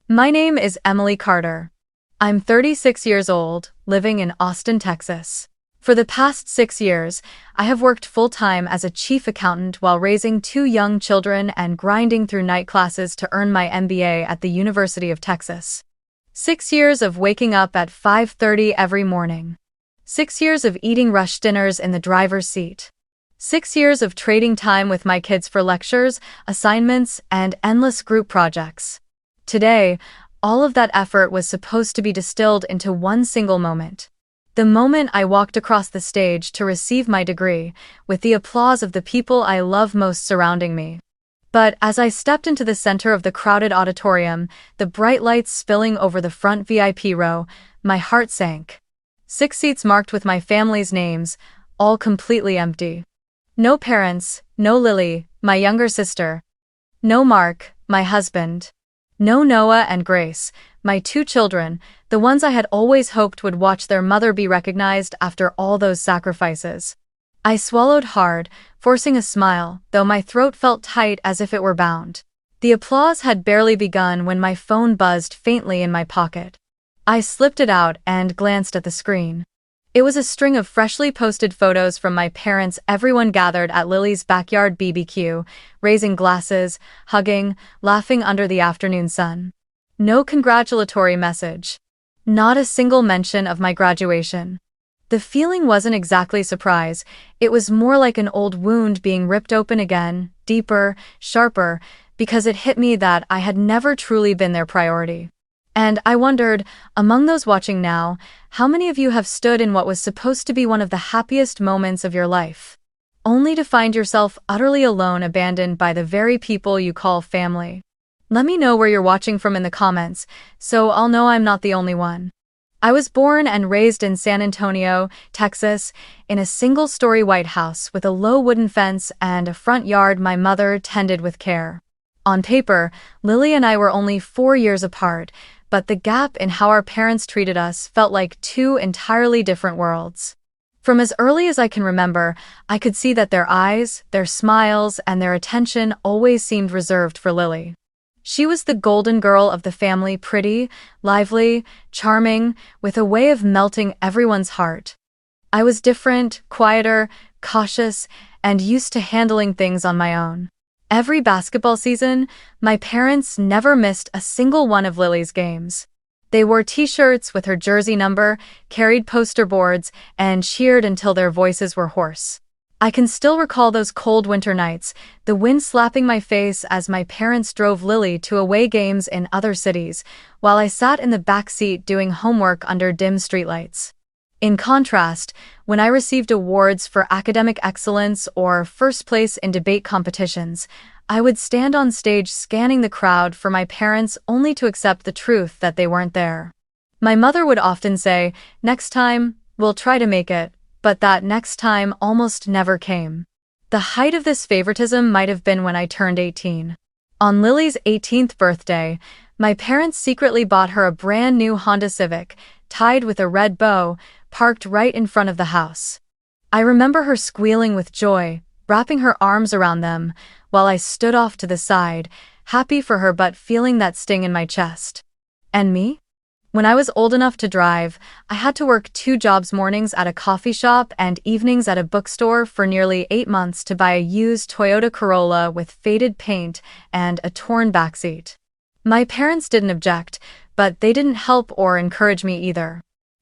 My name is Emily Carter. I'm 36 years old, living in Austin, Texas. For the past 6 years, I have worked full-time as a chief accountant while raising two young children and grinding through night classes to earn my MBA at the University of Texas. 6 years of waking up at 5:30 every morning. 6 years of eating rush dinners in the driver's seat. 6 years of trading time with my kids for lectures, assignments, and endless group projects. Today, all of that effort was supposed to be distilled into one single moment. The moment I walked across the stage to receive my degree, with the applause of the people I love most surrounding me. But as I stepped into the center of the crowded auditorium, the bright lights spilling over the front VIP row, my heart sank. 6 seats marked with my family's names, all completely empty. No parents, no Lily, my younger sister. No Mark, my husband. No Noah and Grace, my two children, the ones I had always hoped would watch their mother be recognized after all those sacrifices. I swallowed hard, forcing a smile, though my throat felt tight as if it were bound. The applause had barely begun when my phone buzzed faintly in my pocket. I slipped it out and glanced at the screen. It was a string of freshly posted photos from my parents, everyone gathered at Lily's backyard BBQ, raising glasses, hugging, laughing under the afternoon sun. No congratulatory message. Not a single mention of my graduation. The feeling wasn't exactly surprise, it was more like an old wound being ripped open again, deeper, sharper, because it hit me that I had never truly been their priority. And I wondered, among those watching now, how many of you have stood in what was supposed to be one of the happiest moments of your life, only to find yourself utterly alone, abandoned by the very people you call family? Let me know where you're watching from in the comments, so I'll know I'm not the only one. I was born and raised in San Antonio, Texas, in a single-story white house with a low wooden fence and a front yard my mother tended with care. On paper, Lily and I were only 4 years apart, but the gap in how our parents treated us felt like two entirely different worlds. From as early as I can remember, I could see that their eyes, their smiles, and their attention always seemed reserved for Lily. She was the golden girl of the family, pretty, lively, charming, with a way of melting everyone's heart. I was different, quieter, cautious, and used to handling things on my own. Every basketball season, my parents never missed a single one of Lily's games. They wore t-shirts with her jersey number, carried poster boards, and cheered until their voices were hoarse. I can still recall those cold winter nights, the wind slapping my face as my parents drove Lily to away games in other cities, while I sat in the back seat doing homework under dim streetlights. In contrast, when I received awards for academic excellence or first place in debate competitions, I would stand on stage scanning the crowd for my parents only to accept the truth that they weren't there. My mother would often say, "Next time, we'll try to make it," but that next time almost never came. The height of this favoritism might have been when I turned 18. On Lily's 18th birthday, my parents secretly bought her a brand new Honda Civic, tied with a red bow, parked right in front of the house. I remember her squealing with joy, wrapping her arms around them, while I stood off to the side, happy for her but feeling that sting in my chest. And me? When I was old enough to drive, I had to work 2 jobs, mornings at a coffee shop and evenings at a bookstore for nearly 8 months to buy a used Toyota Corolla with faded paint and a torn backseat. My parents didn't object, but they didn't help or encourage me either.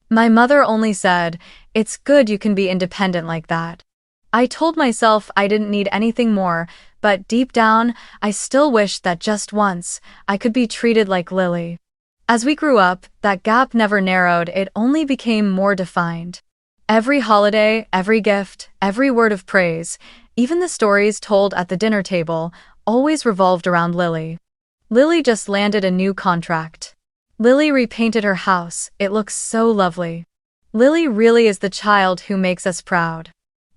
My mother only said, "It's good you can be independent like that." I told myself I didn't need anything more, but deep down, I still wished that just once, I could be treated like Lily. As we grew up, that gap never narrowed, it only became more defined. Every holiday, every gift, every word of praise, even the stories told at the dinner table, always revolved around Lily. Lily just landed a new contract. Lily repainted her house, it looks so lovely. Lily really is the child who makes us proud.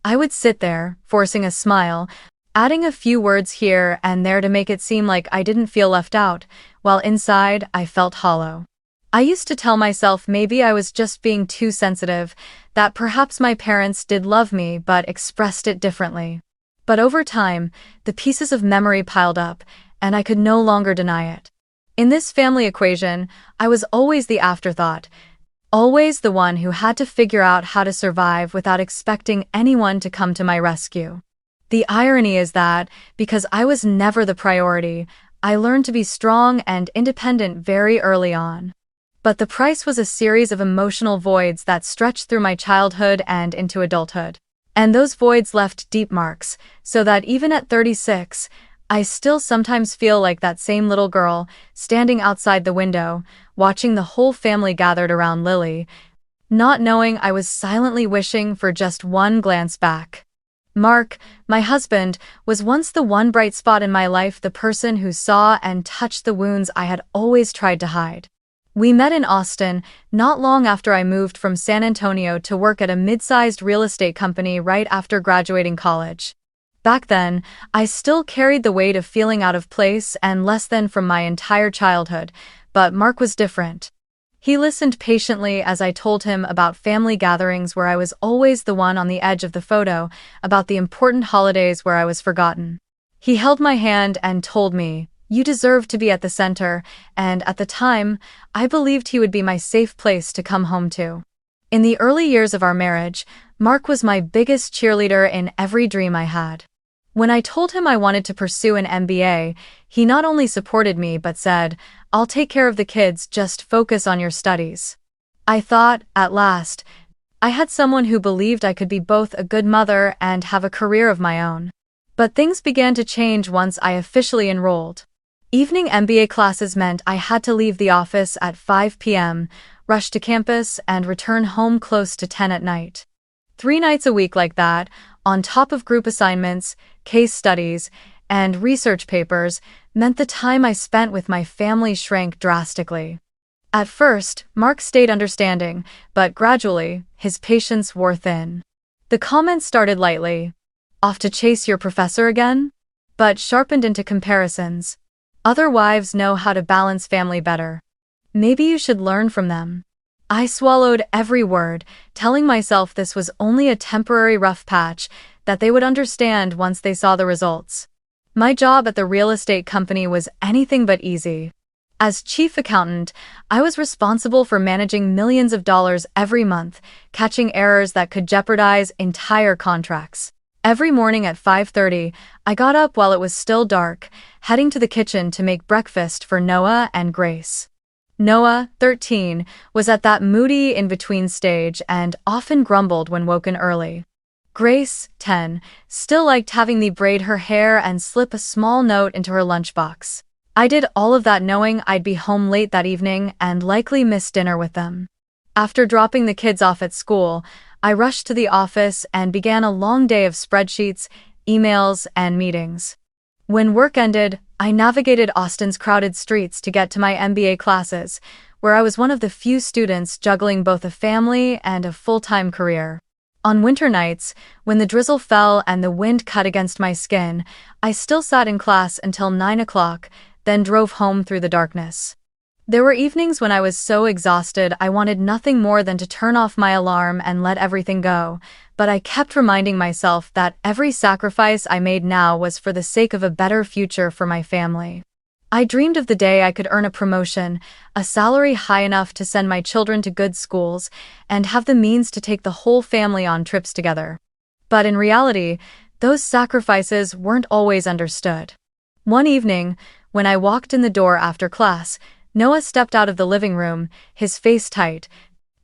I would sit there, forcing a smile, adding a few words here and there to make it seem like I didn't feel left out, while inside I felt hollow. I used to tell myself maybe I was just being too sensitive, that perhaps my parents did love me but expressed it differently. But over time, the pieces of memory piled up, and I could no longer deny it. In this family equation, I was always the afterthought, always the one who had to figure out how to survive without expecting anyone to come to my rescue. The irony is that, because I was never the priority, I learned to be strong and independent very early on. But the price was a series of emotional voids that stretched through my childhood and into adulthood. And those voids left deep marks, so that even at 36, I still sometimes feel like that same little girl, standing outside the window, watching the whole family gathered around Lily, not knowing I was silently wishing for just one glance back. Mark, my husband, was once the one bright spot in my life, the person who saw and touched the wounds I had always tried to hide. We met in Austin, not long after I moved from San Antonio to work at a mid-sized real estate company right after graduating college. Back then, I still carried the weight of feeling out of place and less than from my entire childhood, but Mark was different. He listened patiently as I told him about family gatherings where I was always the one on the edge of the photo, about the important holidays where I was forgotten. He held my hand and told me, "You deserve to be at the center," and at the time, I believed he would be my safe place to come home to. In the early years of our marriage, Mark was my biggest cheerleader in every dream I had. When I told him I wanted to pursue an MBA, he not only supported me but said, "I'll take care of the kids, just focus on your studies." I thought, at last, I had someone who believed I could be both a good mother and have a career of my own. But things began to change once I officially enrolled. Evening MBA classes meant I had to leave the office at 5 p.m., rush to campus, and return home close to 10 at night. 3 nights a week like that, on top of group assignments, case studies, and research papers, meant the time I spent with my family shrank drastically. At first, Mark stayed understanding, but gradually, his patience wore thin. The comments started lightly, "Off to chase your professor again?" but sharpened into comparisons. "Other wives know how to balance family better. Maybe you should learn from them." I swallowed every word, telling myself this was only a temporary rough patch, that they would understand once they saw the results. My job at the real estate company was anything but easy. As chief accountant, I was responsible for managing millions of dollars every month, catching errors that could jeopardize entire contracts. Every morning at 5:30, I got up while it was still dark, heading to the kitchen to make breakfast for Noah and Grace. Noah, 13, was at that moody in-between stage and often grumbled when woken early. Grace, 10, still liked having me braid her hair and slip a small note into her lunchbox. I did all of that knowing I'd be home late that evening and likely miss dinner with them. After dropping the kids off at school, I rushed to the office and began a long day of spreadsheets, emails, and meetings. When work ended, I navigated Austin's crowded streets to get to my MBA classes, where I was one of the few students juggling both a family and a full-time career. On winter nights, when the drizzle fell and the wind cut against my skin, I still sat in class until 9 o'clock, then drove home through the darkness. There were evenings when I was so exhausted I wanted nothing more than to turn off my alarm and let everything go, but I kept reminding myself that every sacrifice I made now was for the sake of a better future for my family. I dreamed of the day I could earn a promotion, a salary high enough to send my children to good schools, and have the means to take the whole family on trips together. But in reality, those sacrifices weren't always understood. One evening, when I walked in the door after class, Noah stepped out of the living room, his face tight.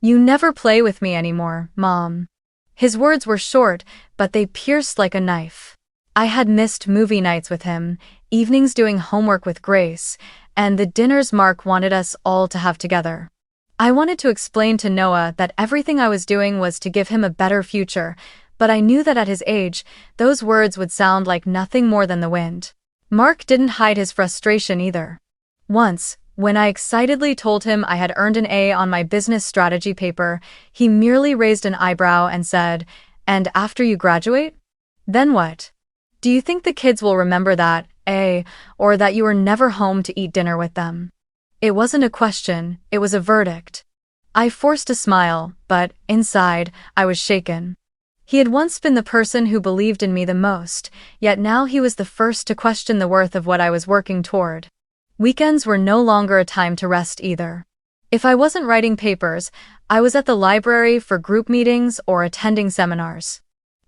"You never play with me anymore, Mom." His words were short, but they pierced like a knife. I had missed movie nights with him, evenings doing homework with Grace, and the dinners Mark wanted us all to have together. I wanted to explain to Noah that everything I was doing was to give him a better future, but I knew that at his age, those words would sound like nothing more than the wind. Mark didn't hide his frustration either. Once, when I excitedly told him I had earned an A on my business strategy paper, he merely raised an eyebrow and said, "And after you graduate? Then what? Do you think the kids will remember that A, or that you were never home to eat dinner with them?" It wasn't a question, it was a verdict. I forced a smile, but, inside, I was shaken. He had once been the person who believed in me the most, yet now he was the first to question the worth of what I was working toward. Weekends were no longer a time to rest either. If I wasn't writing papers, I was at the library for group meetings or attending seminars.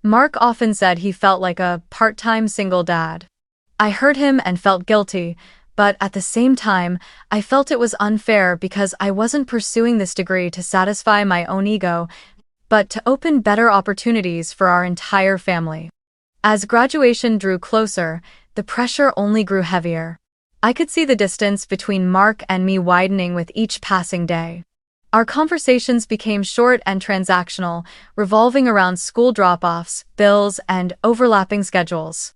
Mark often said he felt like a part-time single dad. I heard him and felt guilty, but at the same time, I felt it was unfair because I wasn't pursuing this degree to satisfy my own ego, but to open better opportunities for our entire family. As graduation drew closer, the pressure only grew heavier. I could see the distance between Mark and me widening with each passing day. Our conversations became short and transactional, revolving around school drop-offs, bills, and overlapping schedules.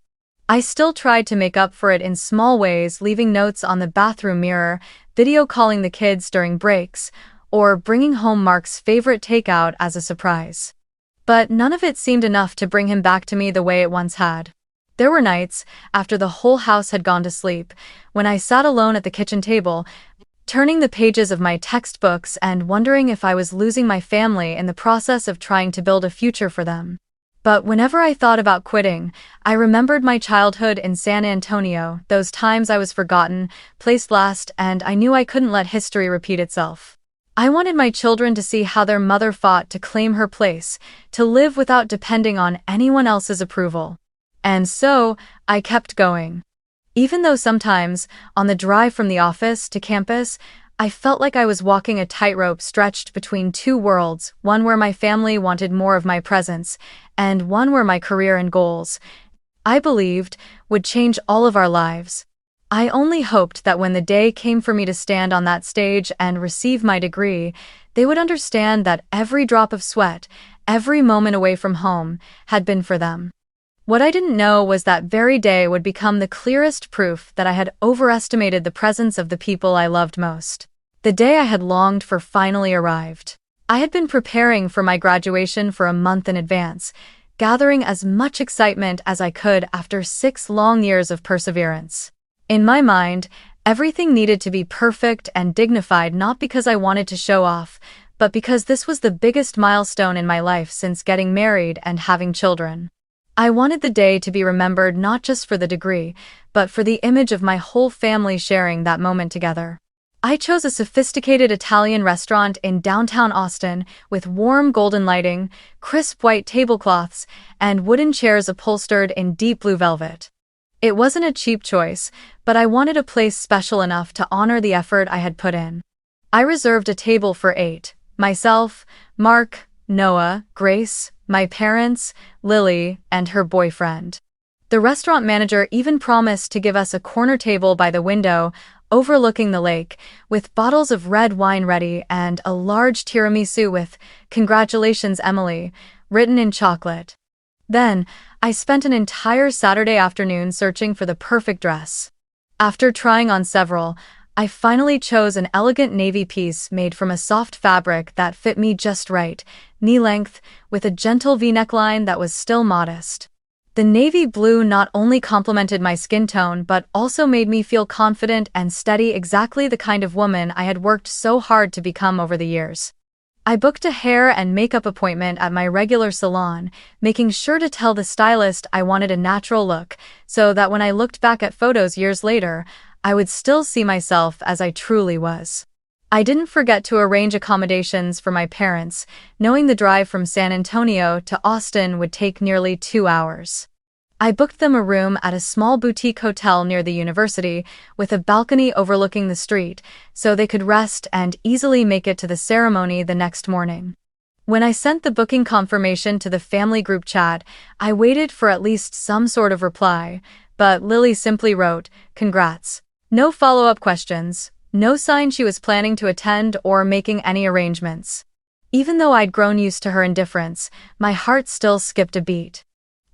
I still tried to make up for it in small ways, leaving notes on the bathroom mirror, video calling the kids during breaks, or bringing home Mark's favorite takeout as a surprise. But none of it seemed enough to bring him back to me the way it once had. There were nights, after the whole house had gone to sleep, when I sat alone at the kitchen table, turning the pages of my textbooks and wondering if I was losing my family in the process of trying to build a future for them. But whenever I thought about quitting, I remembered my childhood in San Antonio, those times I was forgotten, placed last, and I knew I couldn't let history repeat itself. I wanted my children to see how their mother fought to claim her place, to live without depending on anyone else's approval. And so, I kept going. Even though sometimes, on the drive from the office to campus, I felt like I was walking a tightrope stretched between two worlds, one where my family wanted more of my presence, and one where my career and goals, I believed, would change all of our lives. I only hoped that when the day came for me to stand on that stage and receive my degree, they would understand that every drop of sweat, every moment away from home, had been for them. What I didn't know was that very day would become the clearest proof that I had overestimated the presence of the people I loved most. The day I had longed for finally arrived. I had been preparing for my graduation for a month in advance, gathering as much excitement as I could after 6 long years of perseverance. In my mind, everything needed to be perfect and dignified, not because I wanted to show off, but because this was the biggest milestone in my life since getting married and having children. I wanted the day to be remembered not just for the degree, but for the image of my whole family sharing that moment together. I chose a sophisticated Italian restaurant in downtown Austin with warm golden lighting, crisp white tablecloths, and wooden chairs upholstered in deep blue velvet. It wasn't a cheap choice, but I wanted a place special enough to honor the effort I had put in. I reserved a table for 8, myself, Mark, Noah, Grace, my parents, Lily, and her boyfriend. The restaurant manager even promised to give us a corner table by the window, overlooking the lake, with bottles of red wine ready and a large tiramisu with "Congratulations, Emily," written in chocolate. Then, I spent an entire Saturday afternoon searching for the perfect dress. After trying on several, I finally chose an elegant navy piece made from a soft fabric that fit me just right, knee-length, with a gentle V-neckline that was still modest. The navy blue not only complemented my skin tone but also made me feel confident and steady, exactly the kind of woman I had worked so hard to become over the years. I booked a hair and makeup appointment at my regular salon, making sure to tell the stylist I wanted a natural look, so that when I looked back at photos years later, I would still see myself as I truly was. I didn't forget to arrange accommodations for my parents, knowing the drive from San Antonio to Austin would take nearly 2 hours. I booked them a room at a small boutique hotel near the university, with a balcony overlooking the street, so they could rest and easily make it to the ceremony the next morning. When I sent the booking confirmation to the family group chat, I waited for at least some sort of reply, but Lily simply wrote, "Congrats." No follow-up questions, no sign she was planning to attend or making any arrangements. Even though I'd grown used to her indifference, my heart still skipped a beat.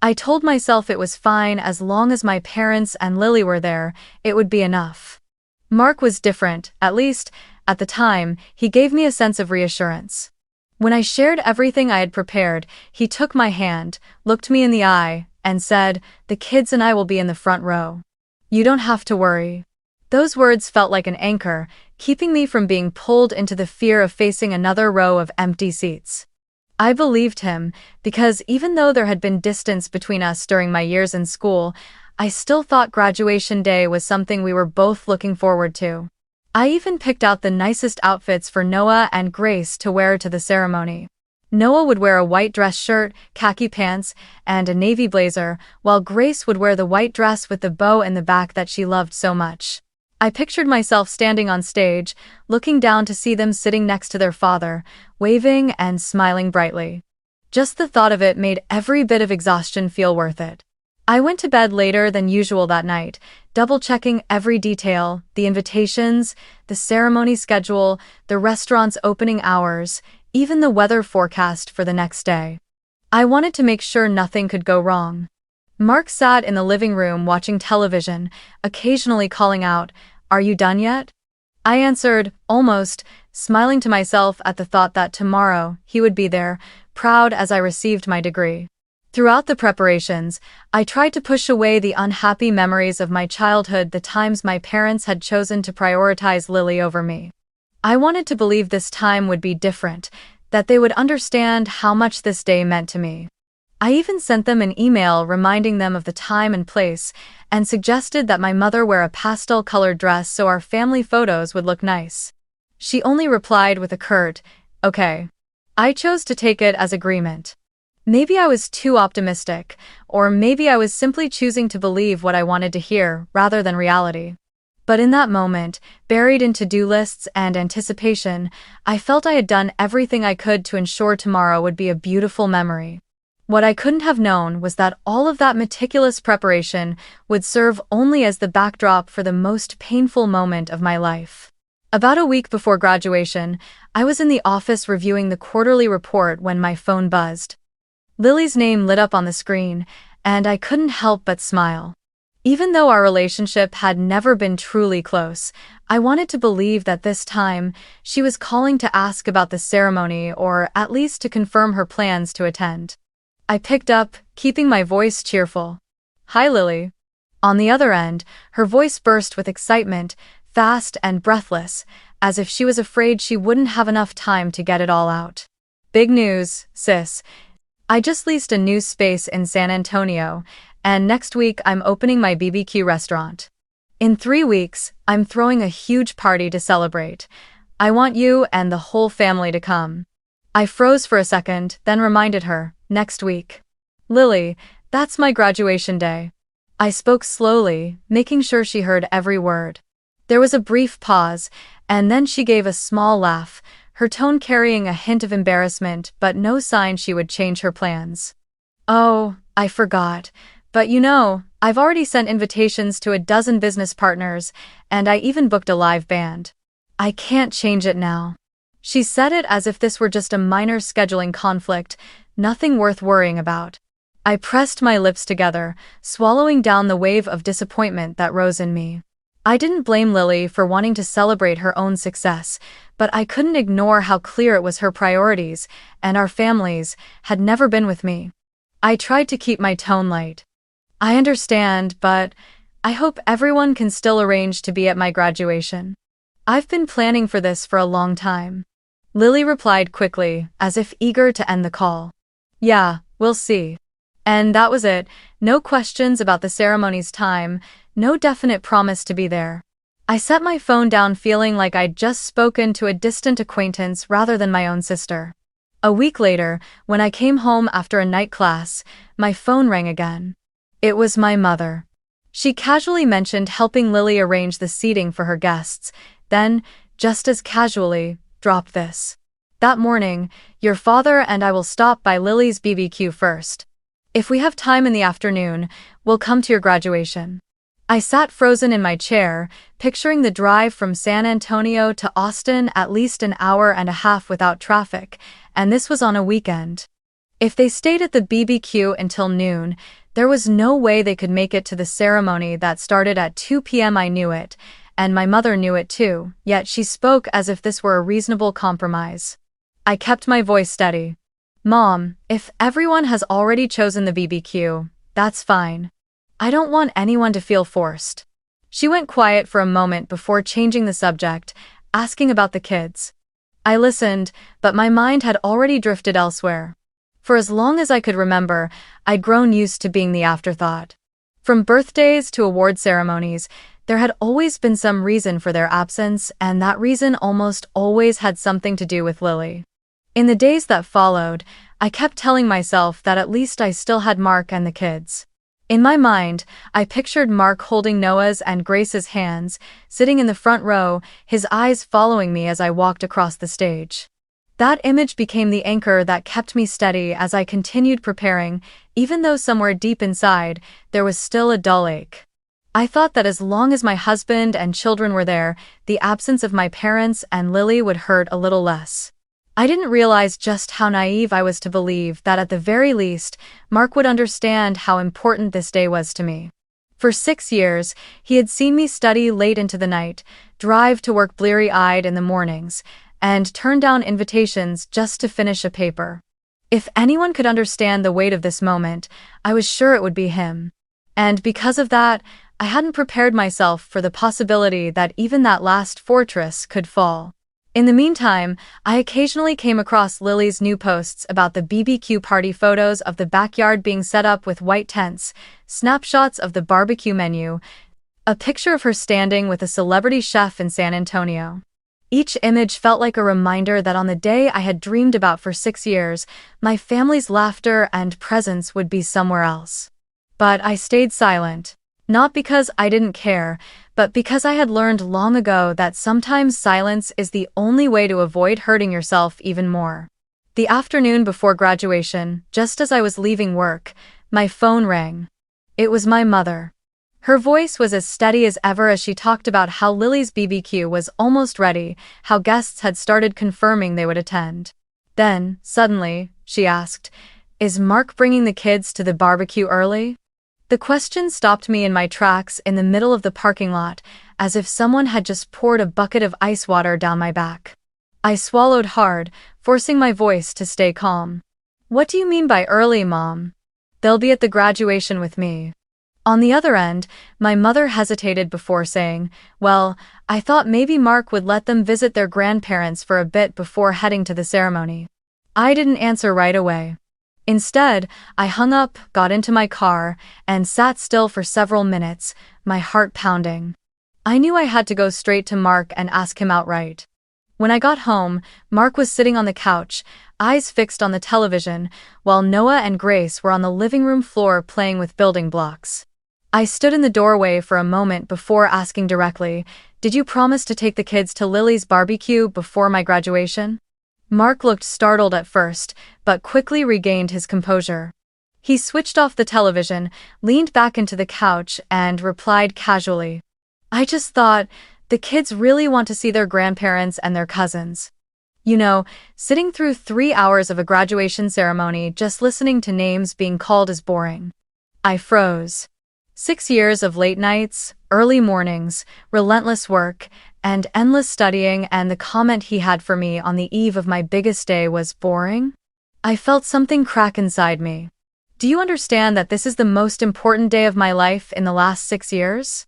I told myself it was fine as long as my parents and Lily were there, it would be enough. Mark was different, at least, at the time, he gave me a sense of reassurance. When I shared everything I had prepared, he took my hand, looked me in the eye, and said, "The kids and I will be in the front row. You don't have to worry." Those words felt like an anchor, keeping me from being pulled into the fear of facing another row of empty seats. I believed him, because even though there had been distance between us during my years in school, I still thought graduation day was something we were both looking forward to. I even picked out the nicest outfits for Noah and Grace to wear to the ceremony. Noah would wear a white dress shirt, khaki pants, and a navy blazer, while Grace would wear the white dress with the bow in the back that she loved so much. I pictured myself standing on stage, looking down to see them sitting next to their father, waving and smiling brightly. Just the thought of it made every bit of exhaustion feel worth it. I went to bed later than usual that night, double-checking every detail, the invitations, the ceremony schedule, the restaurant's opening hours, even the weather forecast for the next day. I wanted to make sure nothing could go wrong. Mark sat in the living room watching television, occasionally calling out, "Are you done yet?" I answered, almost, smiling to myself at the thought that tomorrow he would be there, proud as I received my degree. Throughout the preparations, I tried to push away the unhappy memories of my childhood, the times my parents had chosen to prioritize Lily over me. I wanted to believe this time would be different, that they would understand how much this day meant to me. I even sent them an email reminding them of the time and place, and suggested that my mother wear a pastel-colored dress so our family photos would look nice. She only replied with a curt, "Okay." I chose to take it as agreement. Maybe I was too optimistic, or maybe I was simply choosing to believe what I wanted to hear rather than reality. But in that moment, buried in to-do lists and anticipation, I felt I had done everything I could to ensure tomorrow would be a beautiful memory. What I couldn't have known was that all of that meticulous preparation would serve only as the backdrop for the most painful moment of my life. About a week before graduation, I was in the office reviewing the quarterly report when my phone buzzed. Lily's name lit up on the screen, and I couldn't help but smile. Even though our relationship had never been truly close, I wanted to believe that this time, she was calling to ask about the ceremony or at least to confirm her plans to attend. I picked up, keeping my voice cheerful. "Hi, Lily." On the other end, her voice burst with excitement, fast and breathless, as if she was afraid she wouldn't have enough time to get it all out. "Big news, sis. I just leased a new space in San Antonio, and next week I'm opening my BBQ restaurant. In 3 weeks, I'm throwing a huge party to celebrate. I want you and the whole family to come." I froze for a second, then reminded her, "Next week." "Lily, that's my graduation day." I spoke slowly, making sure she heard every word. There was a brief pause, and then she gave a small laugh, her tone carrying a hint of embarrassment but no sign she would change her plans. "Oh, I forgot. But I've already sent invitations to a dozen business partners, and I even booked a live band. I can't change it now." She said it as if this were just a minor scheduling conflict, nothing worth worrying about. I pressed my lips together, swallowing down the wave of disappointment that rose in me. I didn't blame Lily for wanting to celebrate her own success, but I couldn't ignore how clear it was her priorities, and our families, had never been with me. I tried to keep my tone light. "I understand, but I hope everyone can still arrange to be at my graduation. I've been planning for this for a long time." Lily replied quickly, as if eager to end the call. "Yeah, we'll see." And that was it. No questions about the ceremony's time, no definite promise to be there. I set my phone down feeling like I'd just spoken to a distant acquaintance rather than my own sister. A week later, when I came home after a night class, my phone rang again. It was my mother. She casually mentioned helping Lily arrange the seating for her guests, then, just as casually, dropped this. "That morning, your father and I will stop by Lily's BBQ first. If we have time in the afternoon, we'll come to your graduation." I sat frozen in my chair, picturing the drive from San Antonio to Austin at least an hour and a half without traffic, and this was on a weekend. If they stayed at the BBQ until noon, there was no way they could make it to the ceremony that started at 2 p.m. I knew it, and my mother knew it too, yet she spoke as if this were a reasonable compromise. I kept my voice steady. "Mom, if everyone has already chosen the BBQ, that's fine. I don't want anyone to feel forced." She went quiet for a moment before changing the subject, asking about the kids. I listened, but my mind had already drifted elsewhere. For as long as I could remember, I'd grown used to being the afterthought. From birthdays to award ceremonies, there had always been some reason for their absence, and that reason almost always had something to do with Lily. In the days that followed, I kept telling myself that at least I still had Mark and the kids. In my mind, I pictured Mark holding Noah's and Grace's hands, sitting in the front row, his eyes following me as I walked across the stage. That image became the anchor that kept me steady as I continued preparing, even though somewhere deep inside, there was still a dull ache. I thought that as long as my husband and children were there, the absence of my parents and Lily would hurt a little less. I didn't realize just how naive I was to believe that at the very least, Mark would understand how important this day was to me. For 6 years, he had seen me study late into the night, drive to work bleary-eyed in the mornings, and turn down invitations just to finish a paper. If anyone could understand the weight of this moment, I was sure it would be him. And because of that, I hadn't prepared myself for the possibility that even that last fortress could fall. In the meantime, I occasionally came across Lily's new posts about the BBQ party, photos of the backyard being set up with white tents, snapshots of the barbecue menu, a picture of her standing with a celebrity chef in San Antonio. Each image felt like a reminder that on the day I had dreamed about for 6 years, my family's laughter and presence would be somewhere else. But I stayed silent. Not because I didn't care, but because I had learned long ago that sometimes silence is the only way to avoid hurting yourself even more. The afternoon before graduation, just as I was leaving work, my phone rang. It was my mother. Her voice was as steady as ever as she talked about how Lily's BBQ was almost ready, how guests had started confirming they would attend. Then, suddenly, she asked, "Is Mark bringing the kids to the barbecue early?" The question stopped me in my tracks in the middle of the parking lot, as if someone had just poured a bucket of ice water down my back. I swallowed hard, forcing my voice to stay calm. "What do you mean by early, Mom? They'll be at the graduation with me." On the other end, my mother hesitated before saying, "Well, I thought maybe Mark would let them visit their grandparents for a bit before heading to the ceremony." I didn't answer right away. Instead, I hung up, got into my car, and sat still for several minutes, my heart pounding. I knew I had to go straight to Mark and ask him outright. When I got home, Mark was sitting on the couch, eyes fixed on the television, while Noah and Grace were on the living room floor playing with building blocks. I stood in the doorway for a moment before asking directly, "Did you promise to take the kids to Lily's barbecue before my graduation?" Mark looked startled at first, but quickly regained his composure. He switched off the television, leaned back into the couch, and replied casually, "I just thought, the kids really want to see their grandparents and their cousins. You know, sitting through 3 hours of a graduation ceremony just listening to names being called is boring." I froze. 6 years of late nights, early mornings, relentless work, and endless studying, and the comment he had for me on the eve of my biggest day was boring? I felt something crack inside me. Do you understand that this is the most important day of my life in the last 6 years?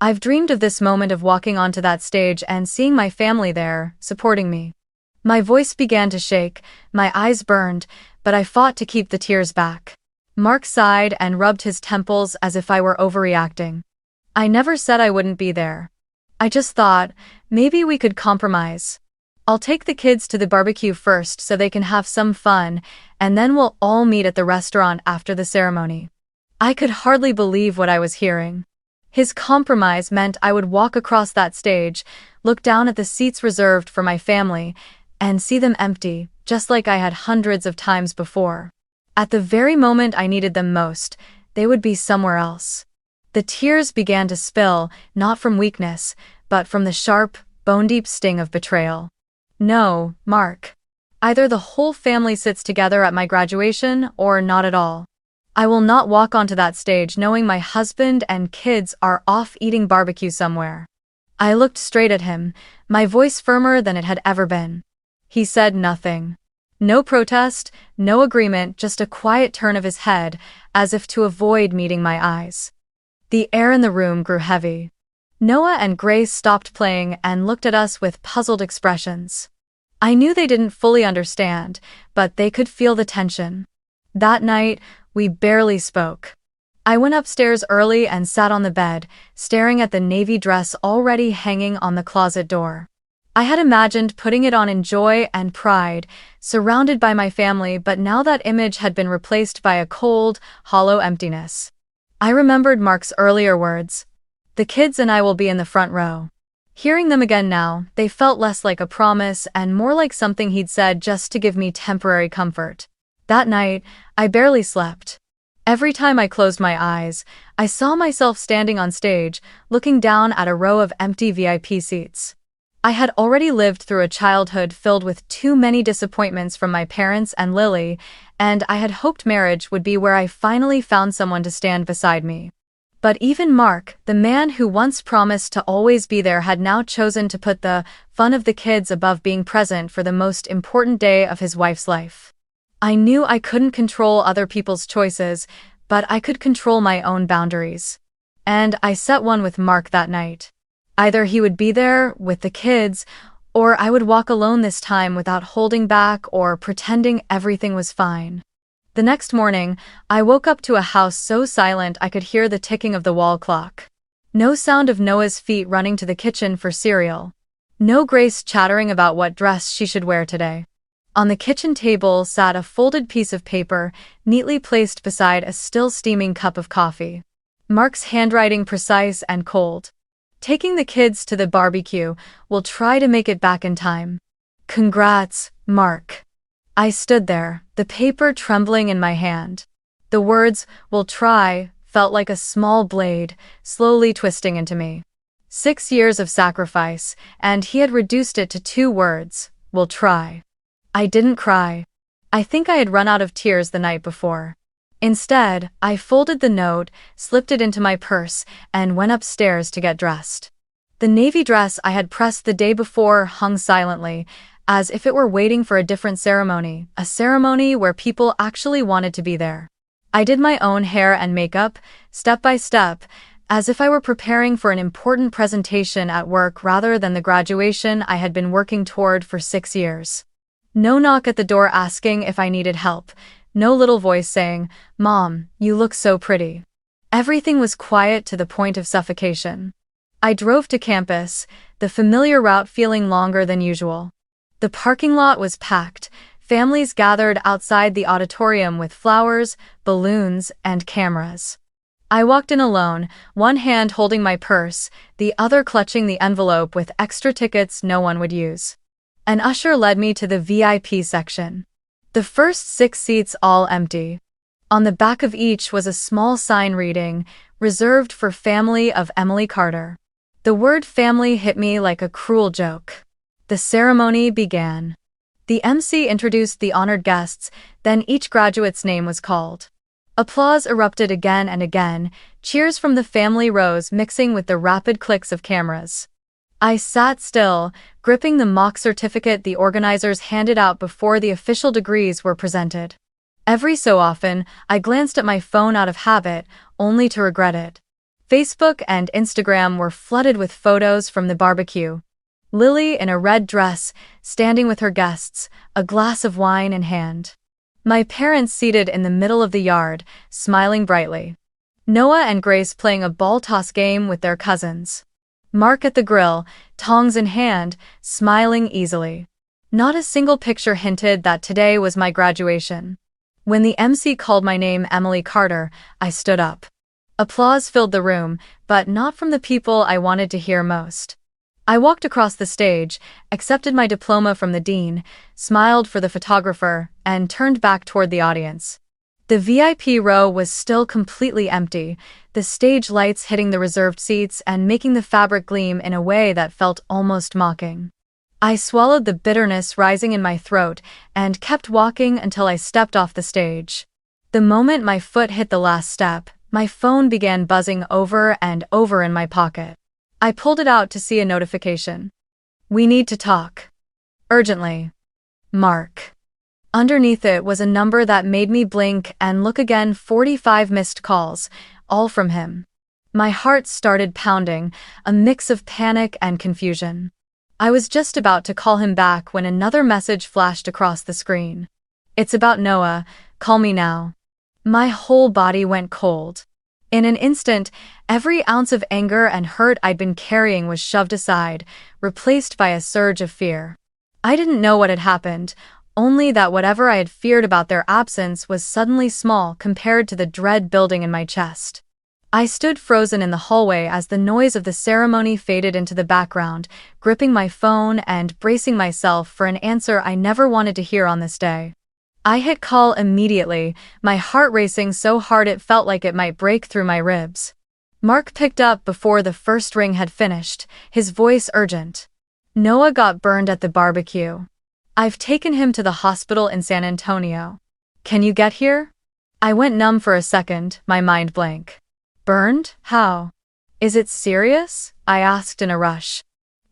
I've dreamed of this moment of walking onto that stage and seeing my family there, supporting me. My voice began to shake, my eyes burned, but I fought to keep the tears back. Mark sighed and rubbed his temples as if I were overreacting. "I never said I wouldn't be there. I just thought, maybe we could compromise. I'll take the kids to the barbecue first so they can have some fun, and then we'll all meet at the restaurant after the ceremony." I could hardly believe what I was hearing. His compromise meant I would walk across that stage, look down at the seats reserved for my family, and see them empty, just like I had hundreds of times before. At the very moment I needed them most, they would be somewhere else. The tears began to spill, not from weakness, but from the sharp, bone-deep sting of betrayal. "No, Mark. Either the whole family sits together at my graduation or not at all. I will not walk onto that stage knowing my husband and kids are off eating barbecue somewhere." I looked straight at him, my voice firmer than it had ever been. He said nothing. No protest, no agreement, just a quiet turn of his head, as if to avoid meeting my eyes. The air in the room grew heavy. Noah and Grace stopped playing and looked at us with puzzled expressions. I knew they didn't fully understand, but they could feel the tension. That night, we barely spoke. I went upstairs early and sat on the bed, staring at the navy dress already hanging on the closet door. I had imagined putting it on in joy and pride, surrounded by my family, but now that image had been replaced by a cold, hollow emptiness. I remembered Mark's earlier words. "The kids and I will be in the front row." Hearing them again now, they felt less like a promise and more like something he'd said just to give me temporary comfort. That night, I barely slept. Every time I closed my eyes, I saw myself standing on stage, looking down at a row of empty VIP seats. I had already lived through a childhood filled with too many disappointments from my parents and Lily, and I had hoped marriage would be where I finally found someone to stand beside me. But even Mark, the man who once promised to always be there, had now chosen to put the fun of the kids above being present for the most important day of his wife's life. I knew I couldn't control other people's choices, but I could control my own boundaries. And I set one with Mark that night. Either he would be there with the kids, or I would walk alone this time without holding back or pretending everything was fine. The next morning, I woke up to a house so silent I could hear the ticking of the wall clock. No sound of Noah's feet running to the kitchen for cereal. No Grace chattering about what dress she should wear today. On the kitchen table sat a folded piece of paper, neatly placed beside a still steaming cup of coffee. Mark's handwriting precise and cold. "Taking the kids to the barbecue. We'll try to make it back in time. Congrats, Mark." I stood there, the paper trembling in my hand. The words, "we'll try," felt like a small blade, slowly twisting into me. 6 years of sacrifice, and he had reduced it to 2 words, "we'll try." I didn't cry. I think I had run out of tears the night before. Instead, I folded the note, slipped it into my purse, and went upstairs to get dressed. The navy dress I had pressed the day before hung silently, as if it were waiting for a different ceremony, a ceremony where people actually wanted to be there. I did my own hair and makeup, step by step, as if I were preparing for an important presentation at work rather than the graduation I had been working toward for 6 years. No knock at the door asking if I needed help. No little voice saying, "Mom, you look so pretty." Everything was quiet to the point of suffocation. I drove to campus, the familiar route feeling longer than usual. The parking lot was packed, families gathered outside the auditorium with flowers, balloons, and cameras. I walked in alone, one hand holding my purse, the other clutching the envelope with extra tickets no one would use. An usher led me to the VIP section. The first 6 seats all empty. On the back of each was a small sign reading, "Reserved for family of Emily Carter." The word family hit me like a cruel joke. The ceremony began. The MC introduced the honored guests, then each graduate's name was called. Applause erupted again and again, cheers from the family rows mixing with the rapid clicks of cameras. I sat still, gripping the mock certificate the organizers handed out before the official degrees were presented. Every so often, I glanced at my phone out of habit, only to regret it. Facebook and Instagram were flooded with photos from the barbecue. Lily in a red dress, standing with her guests, a glass of wine in hand. My parents seated in the middle of the yard, smiling brightly. Noah and Grace playing a ball toss game with their cousins. Mark at the grill, tongs in hand, smiling easily. Not a single picture hinted that today was my graduation. When the MC called my name Emily Carter, I stood up. Applause filled the room, but not from the people I wanted to hear most. I walked across the stage, accepted my diploma from the dean, smiled for the photographer, and turned back toward the audience. The VIP row was still completely empty, the stage lights hitting the reserved seats and making the fabric gleam in a way that felt almost mocking. I swallowed the bitterness rising in my throat and kept walking until I stepped off the stage. The moment my foot hit the last step, my phone began buzzing over and over in my pocket. I pulled it out to see a notification. "We need to talk. Urgently. Mark." Underneath it was a number that made me blink and look again. 45 missed calls, all from him. My heart started pounding, a mix of panic and confusion. I was just about to call him back when another message flashed across the screen. "It's about Noah, call me now." My whole body went cold. In an instant, every ounce of anger and hurt I'd been carrying was shoved aside, replaced by a surge of fear. I didn't know what had happened, only that whatever I had feared about their absence was suddenly small compared to the dread building in my chest. I stood frozen in the hallway as the noise of the ceremony faded into the background, gripping my phone and bracing myself for an answer I never wanted to hear on this day. I hit call immediately, my heart racing so hard it felt like it might break through my ribs. Mark picked up before the first ring had finished, his voice urgent. Noah got burned at the barbecue. I've taken him to the hospital in San Antonio. Can you get here? I went numb for a second, my mind blank. Burned? How? Is it serious? I asked in a rush.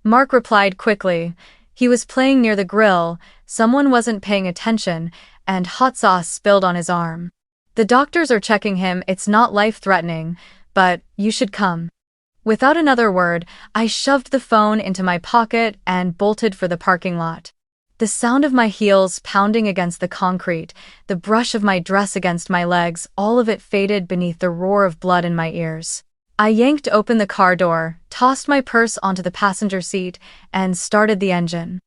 Mark replied quickly. He was playing near the grill, someone wasn't paying attention, and hot sauce spilled on his arm. The doctors are checking him, it's not life-threatening, but you should come. Without another word, I shoved the phone into my pocket and bolted for the parking lot. The sound of my heels pounding against the concrete, the brush of my dress against my legs, all of it faded beneath the roar of blood in my ears. I yanked open the car door, tossed my purse onto the passenger seat, and started the engine.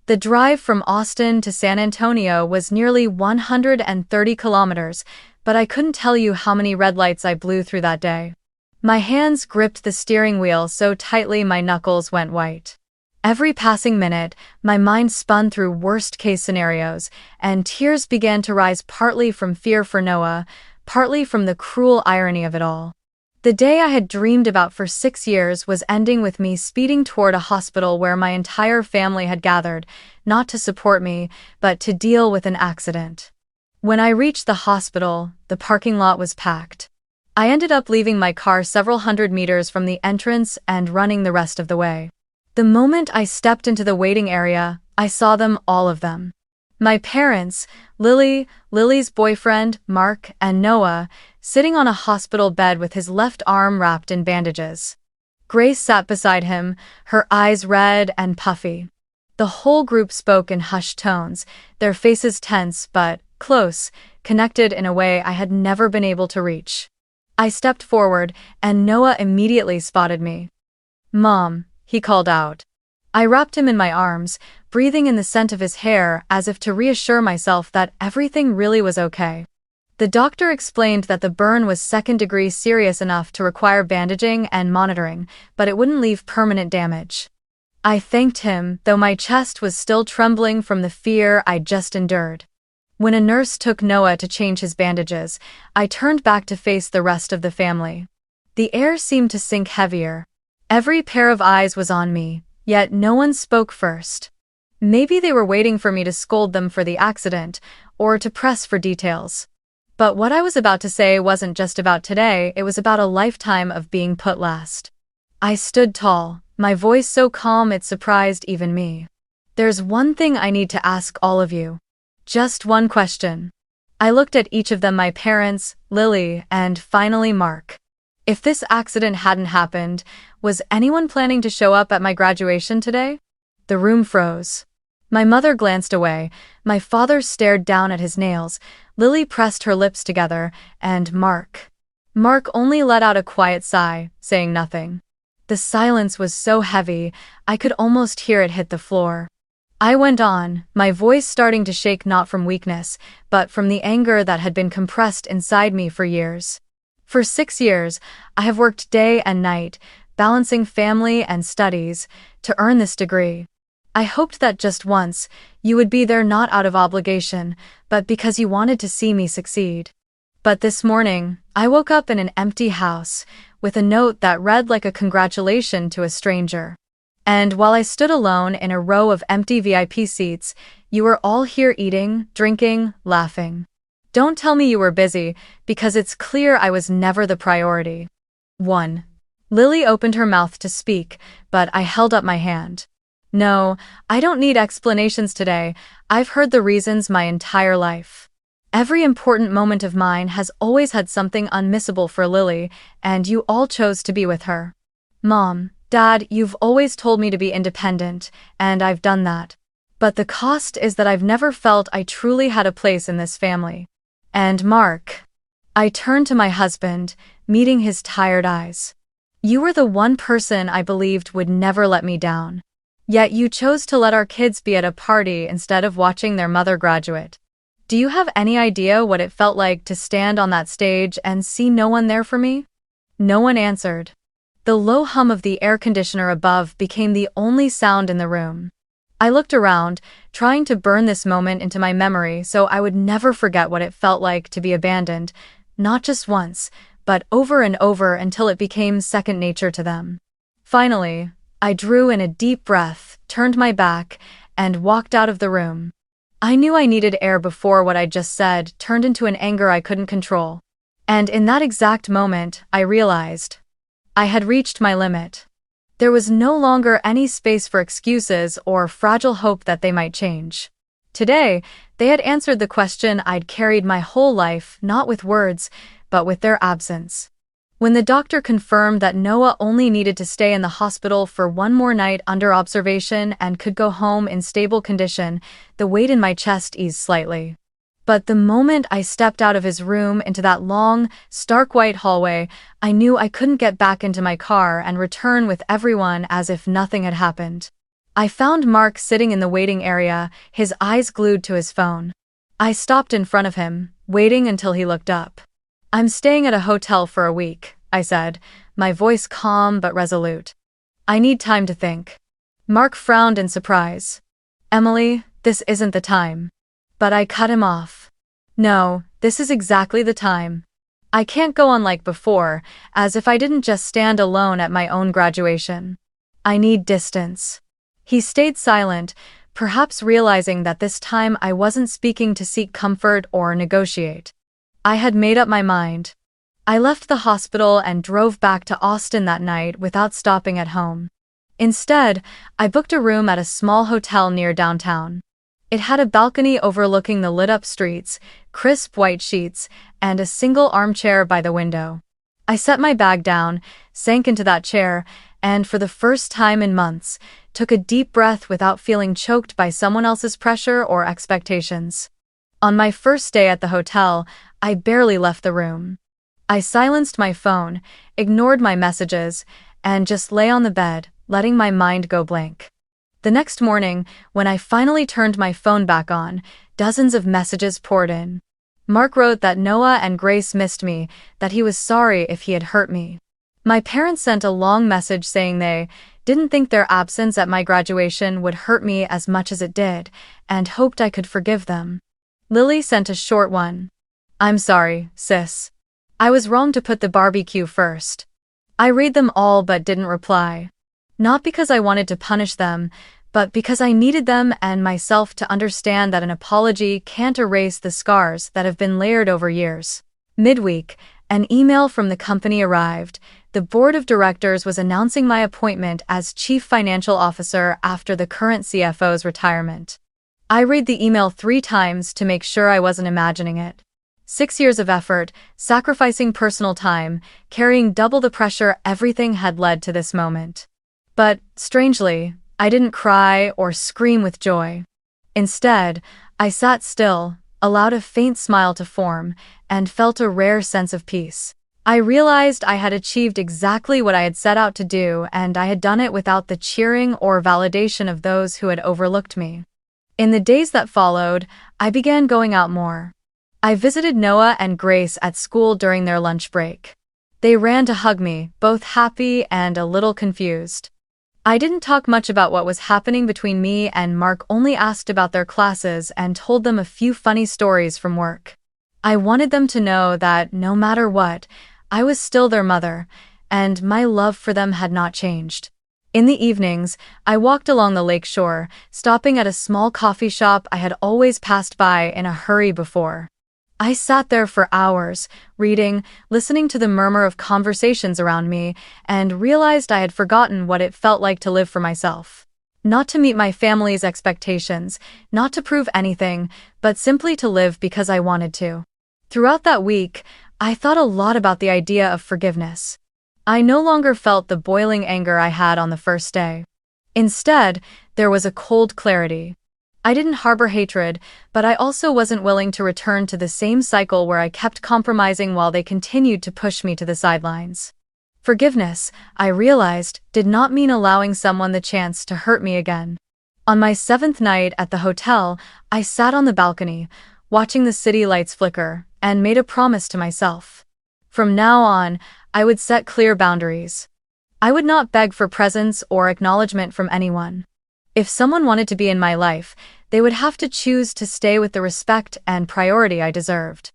The drive from Austin to San Antonio was nearly 130 kilometers, but I couldn't tell you how many red lights I blew through that day. My hands gripped the steering wheel so tightly my knuckles went white. Every passing minute, my mind spun through worst-case scenarios, and tears began to rise partly from fear for Noah, partly from the cruel irony of it all. The day I had dreamed about for 6 years was ending with me speeding toward a hospital where my entire family had gathered, not to support me, but to deal with an accident. When I reached the hospital, the parking lot was packed. I ended up leaving my car several hundred meters from the entrance and running the rest of the way. The moment I stepped into the waiting area, I saw them, all of them. My parents, Lily's boyfriend, Mark, and Noah, sitting on a hospital bed with his left arm wrapped in bandages. Grace sat beside him, her eyes red and puffy. The whole group spoke in hushed tones, their faces tense but close, connected in a way I had never been able to reach. I stepped forward, and Noah immediately spotted me. "Mom," he called out. I wrapped him in my arms, breathing in the scent of his hair as if to reassure myself that everything really was okay. The doctor explained that the burn was second-degree serious enough to require bandaging and monitoring, but it wouldn't leave permanent damage. I thanked him, though my chest was still trembling from the fear I'd just endured. When a nurse took Noah to change his bandages, I turned back to face the rest of the family. The air seemed to sink heavier. Every pair of eyes was on me, yet no one spoke first. Maybe they were waiting for me to scold them for the accident, or to press for details. But what I was about to say wasn't just about today, it was about a lifetime of being put last. I stood tall, my voice so calm it surprised even me. There's one thing I need to ask all of you. Just one question. I looked at each of them, my parents, Lily, and finally Mark. If this accident hadn't happened, was anyone planning to show up at my graduation today? The room froze. My mother glanced away, my father stared down at his nails, Lily pressed her lips together, and Mark only let out a quiet sigh, saying nothing. The silence was so heavy, I could almost hear it hit the floor. I went on, my voice starting to shake not from weakness, but from the anger that had been compressed inside me for years. For 6 years, I have worked day and night, balancing family and studies, to earn this degree. I hoped that just once, you would be there not out of obligation, but because you wanted to see me succeed. But this morning, I woke up in an empty house, with a note that read like a congratulation to a stranger. And while I stood alone in a row of empty VIP seats, you were all here eating, drinking, laughing. Don't tell me you were busy, because it's clear I was never the priority. 1. Lily opened her mouth to speak, but I held up my hand. No, I don't need explanations today, I've heard the reasons my entire life. Every important moment of mine has always had something unmissable for Lily, and you all chose to be with her. Mom, Dad, you've always told me to be independent, and I've done that. But the cost is that I've never felt I truly had a place in this family. And Mark. I turned to my husband, meeting his tired eyes. "You were the one person I believed would never let me down. Yet you chose to let our kids be at a party instead of watching their mother graduate. Do you have any idea what it felt like to stand on that stage and see no one there for me?" No one answered. The low hum of the air conditioner above became the only sound in the room. I looked around, trying to burn this moment into my memory so I would never forget what it felt like to be abandoned, not just once, but over and over until it became second nature to them. Finally, I drew in a deep breath, turned my back, and walked out of the room. I knew I needed air before what I just said turned into an anger I couldn't control. And in that exact moment, I realized I had reached my limit. There was no longer any space for excuses or fragile hope that they might change. Today, they had answered the question I'd carried my whole life, not with words, but with their absence. When the doctor confirmed that Noah only needed to stay in the hospital for one more night under observation and could go home in stable condition, the weight in my chest eased slightly. But the moment I stepped out of his room into that long, stark white hallway, I knew I couldn't get back into my car and return with everyone as if nothing had happened. I found Mark sitting in the waiting area, his eyes glued to his phone. I stopped in front of him, waiting until he looked up. "I'm staying at a hotel for a week," I said, my voice calm but resolute. "I need time to think." Mark frowned in surprise. "Emily, this isn't the time." But I cut him off. "No, this is exactly the time. I can't go on like before, as if I didn't just stand alone at my own graduation. I need distance." He stayed silent, perhaps realizing that this time I wasn't speaking to seek comfort or negotiate. I had made up my mind. I left the hospital and drove back to Austin that night without stopping at home. Instead, I booked a room at a small hotel near downtown. It had a balcony overlooking the lit-up streets, crisp white sheets, and a single armchair by the window. I set my bag down, sank into that chair, and for the first time in months, took a deep breath without feeling choked by someone else's pressure or expectations. On my first day at the hotel, I barely left the room. I silenced my phone, ignored my messages, and just lay on the bed, letting my mind go blank. The next morning, when I finally turned my phone back on, dozens of messages poured in. Mark wrote that Noah and Grace missed me, that he was sorry if he had hurt me. My parents sent a long message saying they didn't think their absence at my graduation would hurt me as much as it did, and hoped I could forgive them. Lily sent a short one. "I'm sorry, sis. I was wrong to put the barbecue first." I read them all but didn't reply. Not because I wanted to punish them, but because I needed them and myself to understand that an apology can't erase the scars that have been layered over years. Midweek, an email from the company arrived. The board of directors was announcing my appointment as chief financial officer after the current CFO's retirement. I read the email 3 times to make sure I wasn't imagining it. 6 years of effort, sacrificing personal time, carrying double the pressure, everything had led to this moment. But, strangely, I didn't cry or scream with joy. Instead, I sat still, allowed a faint smile to form, and felt a rare sense of peace. I realized I had achieved exactly what I had set out to do, and I had done it without the cheering or validation of those who had overlooked me. In the days that followed, I began going out more. I visited Noah and Grace at school during their lunch break. They ran to hug me, both happy and a little confused. I didn't talk much about what was happening between me and Mark, only asked about their classes and told them a few funny stories from work. I wanted them to know that, no matter what, I was still their mother, and my love for them had not changed. In the evenings, I walked along the lake shore, stopping at a small coffee shop I had always passed by in a hurry before. I sat there for hours, reading, listening to the murmur of conversations around me, and realized I had forgotten what it felt like to live for myself. Not to meet my family's expectations, not to prove anything, but simply to live because I wanted to. Throughout that week, I thought a lot about the idea of forgiveness. I no longer felt the boiling anger I had on the first day. Instead, there was a cold clarity. I didn't harbor hatred, but I also wasn't willing to return to the same cycle where I kept compromising while they continued to push me to the sidelines. Forgiveness, I realized, did not mean allowing someone the chance to hurt me again. On my 7th night at the hotel, I sat on the balcony, watching the city lights flicker, and made a promise to myself. From now on, I would set clear boundaries. I would not beg for presence or acknowledgement from anyone. If someone wanted to be in my life, they would have to choose to stay with the respect and priority I deserved.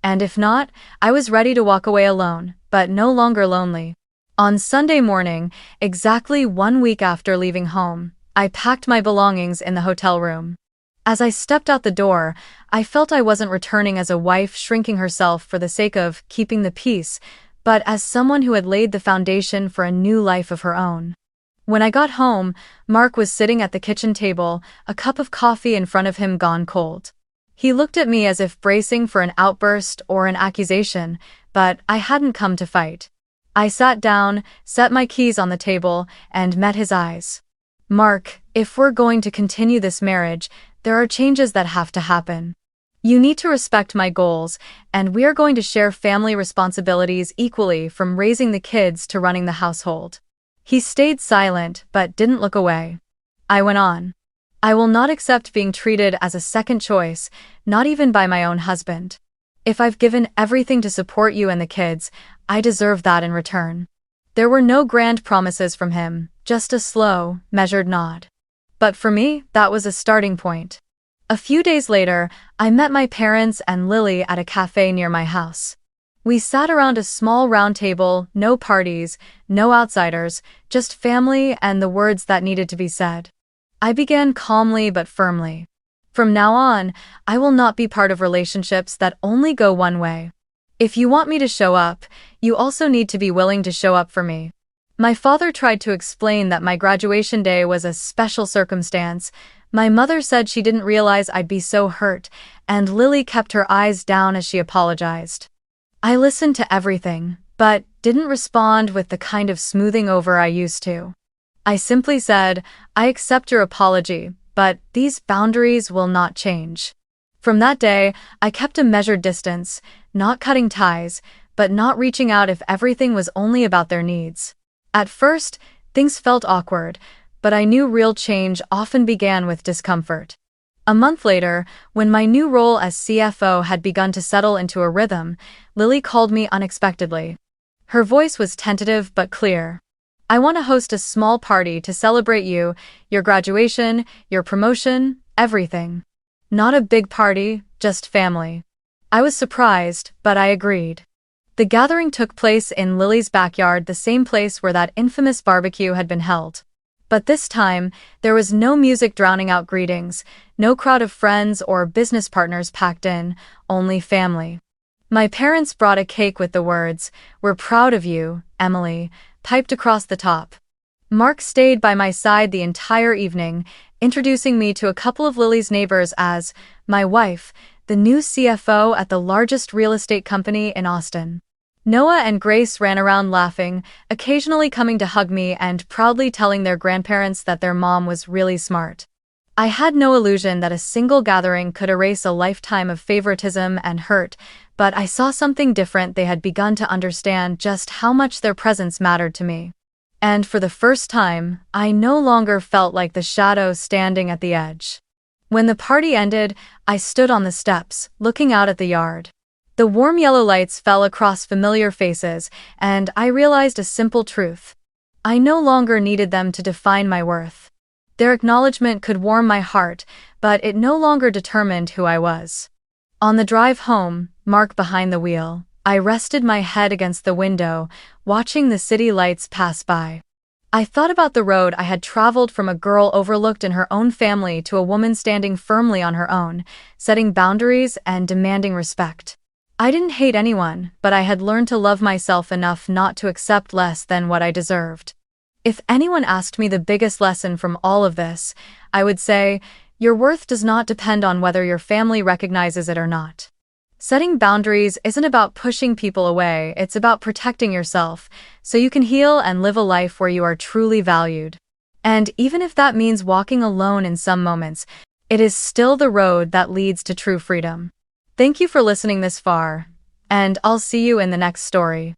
And if not, I was ready to walk away alone, but no longer lonely. On Sunday morning, exactly 1 week after leaving home, I packed my belongings in the hotel room. As I stepped out the door, I felt I wasn't returning as a wife shrinking herself for the sake of keeping the peace, but as someone who had laid the foundation for a new life of her own. When I got home, Mark was sitting at the kitchen table, a cup of coffee in front of him gone cold. He looked at me as if bracing for an outburst or an accusation, but I hadn't come to fight. I sat down, set my keys on the table, and met his eyes. Mark, if we're going to continue this marriage, there are changes that have to happen. You need to respect my goals, and we are going to share family responsibilities equally, from raising the kids to running the household. He stayed silent, but didn't look away. I went on. I will not accept being treated as a second choice, not even by my own husband. If I've given everything to support you and the kids, I deserve that in return. There were no grand promises from him, just a slow, measured nod. But for me, that was a starting point. A few days later, I met my parents and Lily at a cafe near my house. We sat around a small round table, no parties, no outsiders, just family and the words that needed to be said. I began calmly but firmly. From now on, I will not be part of relationships that only go one way. If you want me to show up, you also need to be willing to show up for me. My father tried to explain that my graduation day was a special circumstance. My mother said she didn't realize I'd be so hurt, and Lily kept her eyes down as she apologized. I listened to everything, but didn't respond with the kind of smoothing over I used to. I simply said, I accept your apology, but these boundaries will not change. From that day, I kept a measured distance, not cutting ties, but not reaching out if everything was only about their needs. At first, things felt awkward, but I knew real change often began with discomfort. A month later, when my new role as CFO had begun to settle into a rhythm, Lily called me unexpectedly. Her voice was tentative but clear. I want to host a small party to celebrate you, your graduation, your promotion, everything. Not a big party, just family. I was surprised, but I agreed. The gathering took place in Lily's backyard, the same place where that infamous barbecue had been held. But this time, there was no music drowning out greetings, no crowd of friends or business partners packed in, only family. My parents brought a cake with the words, "We're proud of you, Emily," typed across the top. Mark stayed by my side the entire evening, introducing me to a couple of Lily's neighbors as my wife, the new CFO at the largest real estate company in Austin. Noah and Grace ran around laughing, occasionally coming to hug me and proudly telling their grandparents that their mom was really smart. I had no illusion that a single gathering could erase a lifetime of favoritism and hurt, but I saw something different. They had begun to understand just how much their presence mattered to me. And for the first time, I no longer felt like the shadow standing at the edge. When the party ended, I stood on the steps, looking out at the yard. The warm yellow lights fell across familiar faces, and I realized a simple truth. I no longer needed them to define my worth. Their acknowledgement could warm my heart, but it no longer determined who I was. On the drive home, Mark behind the wheel, I rested my head against the window, watching the city lights pass by. I thought about the road I had traveled, from a girl overlooked in her own family to a woman standing firmly on her own, setting boundaries and demanding respect. I didn't hate anyone, but I had learned to love myself enough not to accept less than what I deserved. If anyone asked me the biggest lesson from all of this, I would say, your worth does not depend on whether your family recognizes it or not. Setting boundaries isn't about pushing people away, it's about protecting yourself, so you can heal and live a life where you are truly valued. And even if that means walking alone in some moments, it is still the road that leads to true freedom. Thank you for listening this far, and I'll see you in the next story.